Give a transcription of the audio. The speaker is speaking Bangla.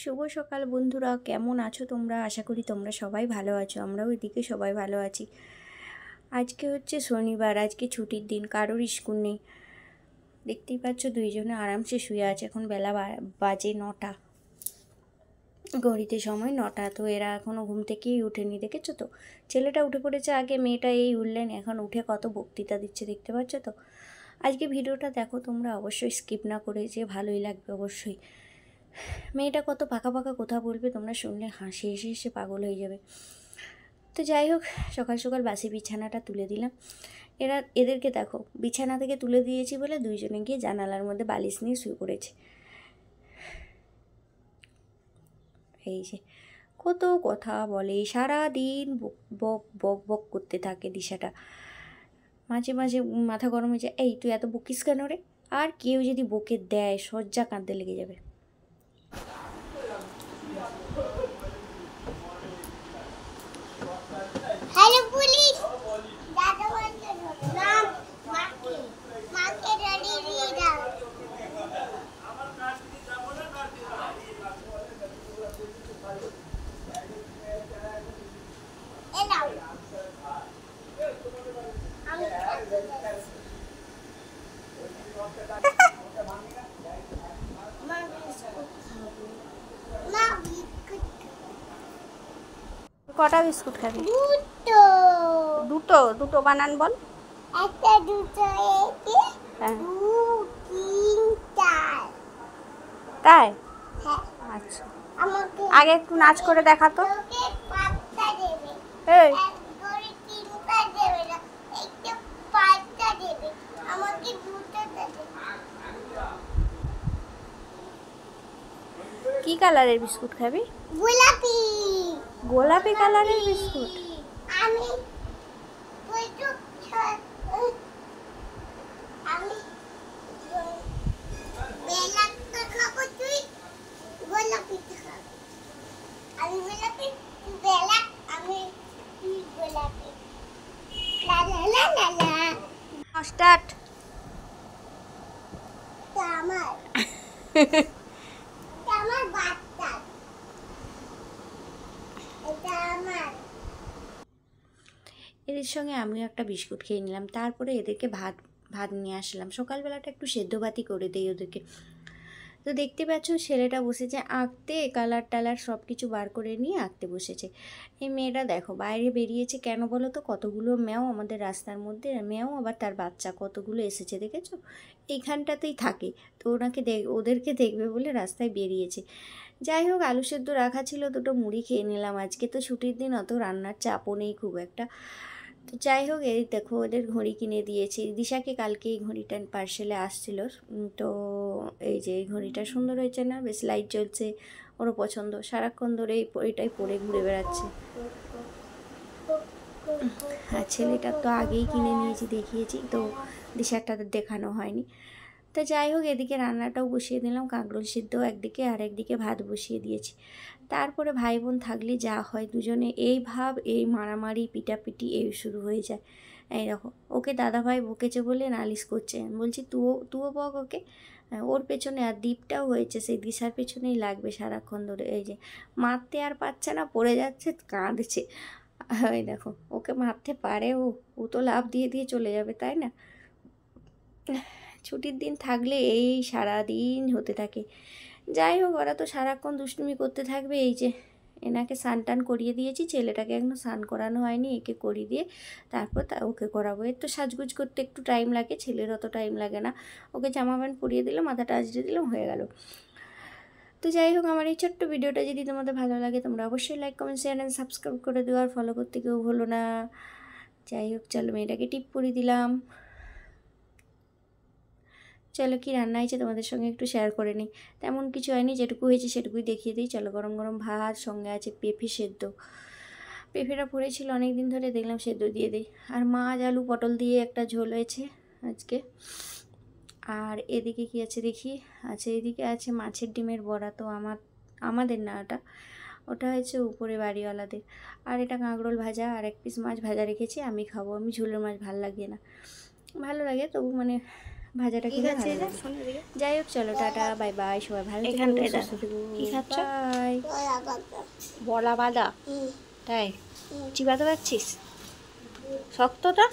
শুভ সকাল বন্ধুরা, কেমন আছো তোমরা? আশা করি তোমরা সবাই ভালো আছো। আমরাও এদিকে সবাই ভালো আছি। আজকে হচ্ছে শনিবার, আজকে ছুটির দিন, কারোর স্কুল নেই। দেখতেই পাচ্ছ দুইজনে আরামসে শুয়ে আছে। এখন বেলা বাজে 9টা, ঘড়িতে সময় 9টা। তো এরা এখনও ঘুম থেকেই উঠেনি, দেখেছো তো? ছেলেটা উঠে পড়েছে আগে, মেয়েটা এই উঠলেন, এখন উঠে কত বক্তৃতা দিচ্ছে, দেখতে পাচ্ছ তো? আজকে ভিডিওটা দেখো তোমরা, অবশ্যই স্কিপ না করে, যে ভালোই লাগবে অবশ্যই। মেয়েটা কত পাকা পাকা কথা বলবে, তোমরা শুনলে হাসি হেসে হেসে পাগল হয়ে যাবে। তো যাই হোক, সকাল সকাল বাসি বিছানাটা তুলে দিলাম। এদেরকে দেখো, বিছানা থেকে তুলে দিয়েছি বলে দুইজনে গিয়ে জানালার মধ্যে বালিশ নিয়ে শুয়ে পড়েছে। এই যে কত কথা বলে, সারাদিন বক বক বক করতে থাকে দিশাটা। মাঝে মাঝে মাথা গরম হয়ে যায়, এই তুই এত বকিস কেন রে? আর কেউ যদি বকে দেয়, সজ্জা কাঁদতে লেগে যাবে। হ্যালো পুলিশ, দাদা বলতে নাম মাকে মাকে রেডি দিয়ে দাও। এ নাও, আমি মা বিস্কুট কটা বিস্কুট খাবি? দুটো দুটো? দুটো বানান বল। একটা দুটো এটি হ্যাঁ, 2 3 4। তাই? হ্যাঁ, আচ্ছা, আমাকে আগে একটু নাচ করে দেখা তো। তোকে 5টা দেবে, এই এক করে 3টা দেবে না, একটা 5টা দেবে, আমাকে 2টা দেবে। কি কালারের বিস্কুট খাবি? গোলাপি গোলাপি কালারের বিস্কুট? আমি তুই তো আমি বেলাটা খাবো, তুই গোলাপিটা খাবি। আমি গোলাপি, তুই বেলা, আমি তুই গোলাপি। লা লা লা লা লা। স্টার্ট। এটা আমার বাচ্চা, এটা আমার। এদের সঙ্গে আমিও একটা বিস্কুট খেয়ে নিলাম। তারপরে এদেরকে ভাত ভাত নিয়ে আসলাম। সকালবেলাটা একটু সেদ্ধ ভাতই করে দিই ওদেরকে। তো দেখতে পাচ্ছ ছেলেটা বসেছে আঁকতে, কালার টালার সব কিছু বার করে নিয়ে আঁকতে বসেছে। এই মেয়েটা দেখো বাইরে বেরিয়েছে কেন বলো তো? কতগুলো ম্যাও আমাদের রাস্তার মধ্যে, ম্যাও আবার তার বাচ্চা কতগুলো এসেছে, দেখেছো? এইখানটাতেই থাকে। তো ওদেরকে দেখবে বলে রাস্তায় বেরিয়েছে। যাই হোক, আলু সেদ্ধ রাখা ছিল, দুটো মুড়ি খেয়ে নিলাম। আজকে তো ছুটির দিন, অত রান্নার চাপও নেই খুব একটা। তো যাই হোক, এই দেখো ওদের ঘড়ি কিনে দিয়েছি দিশাকে। কালকে এই ঘড়িটা পার্সেলে আসছিল। তো এই যে এই ঘড়িটা সুন্দর হয়েছে না? বেশ লাইট জ্বলছে, ওরও পছন্দ। সারাক্ষণ ধরে এটাই পরে ঘুরে বেড়াচ্ছে। আর ছেলেটার তো আগেই কিনে নিয়েছি, দেখিয়েছি তো, দিশারটা দেখানো হয়নি। তো যাই হোক, এদিকে রান্নাটাও বসিয়ে দিলাম, কাঁকরোল সিদ্ধ একদিকে আর একদিকে ভাত বসিয়ে দিয়েছি। তারপরে ভাই বোন থাকলে যা হয়, দুজনে এই ভাব, এই মারামারি পিটাপিটি এই শুরু হয়ে যায়। এই দেখো, ওকে দাদাভাই বকেছে বলে নালিশ করছে। বলছি তুও বক ওকে, ওর পেছনে। আর দ্বীপটাও হয়েছে, সেই দিশার পেছনেই লাগবে সারাক্ষণ ধরে। এই যে মারতে আর পারছে না, পড়ে যাচ্ছে, কাঁদছে। এই দেখো, ওকে মারতে পারে, ও তো লাফ দিয়ে দিয়ে চলে যাবে, তাই না? ছুটির দিন থাকলে এই সারা দিন হতে থাকে। যাই হোক, ওরা তো সারাক্ষণ দুষ্টুমি করতে থাকবে। এই যে এনাকে স্নান টান করিয়ে দিয়েছি, ছেলেটাকে এখনো স্নান করানো হয়নি, একে করিয়ে দিয়ে তারপর ওকে করাবো। এর তো সাজগুজ করতে একটু টাইম লাগে, ছেলের অত টাইম লাগে না। ওকে জামা প্যান্ট পরিয়ে দিলাম, মাথাটা আঁচড়ে দিলাম, হয়ে গেল। তো যাই হোক, আমার এই ছোট্ট ভিডিওটা যদি তোমাদের ভালো লাগে, তোমরা অবশ্যই like comment share and subscribe করে দিও, আর ফলো করতে কেউ ভুলো না। যাই হোক, চলো মেয়েটাকে টিপ পরিয়ে দিলাম। চলো, কি রান্না হয়েছে তোমাদের সঙ্গে একটু শেয়ার করে নিই। তেমন কিছু হয়নি, যেটুকু হয়েছে সেটুকুই দেখিয়ে দিই। চলো, গরম গরম ভাত, সঙ্গে আছে পেঁপে সেদ্ধ। পেঁপেটা পড়েছিল অনেক দিন ধরে, দেখলাম সেদ্ধ দিয়ে দিই। আর মাছ আলু পটল দিয়ে একটা ঝোল হয়েছে আজকে। আর এদিকে কি আছে দেখি। আচ্ছা, এদিকে আছে মাছের ডিমের বড়া। তো আমাদের না, ওটা হয়েছে উপরে বাড়িওয়ালাদের। আর এটা কাঁকরোল ভাজা, আর এক পিস মাছ ভাজা রেখেছি, আমি খাবো। আমি ঝোলের মাছ ভাল লাগে না, ভালো লাগে তবু মানে ভাজাটা কি খেলে খাচ্ছে ভালো এটা? লাগে। শোনো দিকে। যাই হোক চলো টাটা বাই বাই, সবাই ভালো থেকো, এখানটায় দাও। সুস্থ থেকো, কি খাচ্ছ? বাই। বলা বাবা বলা বাঁধা। তাই চিবাতে পারছিস? শক্তটা?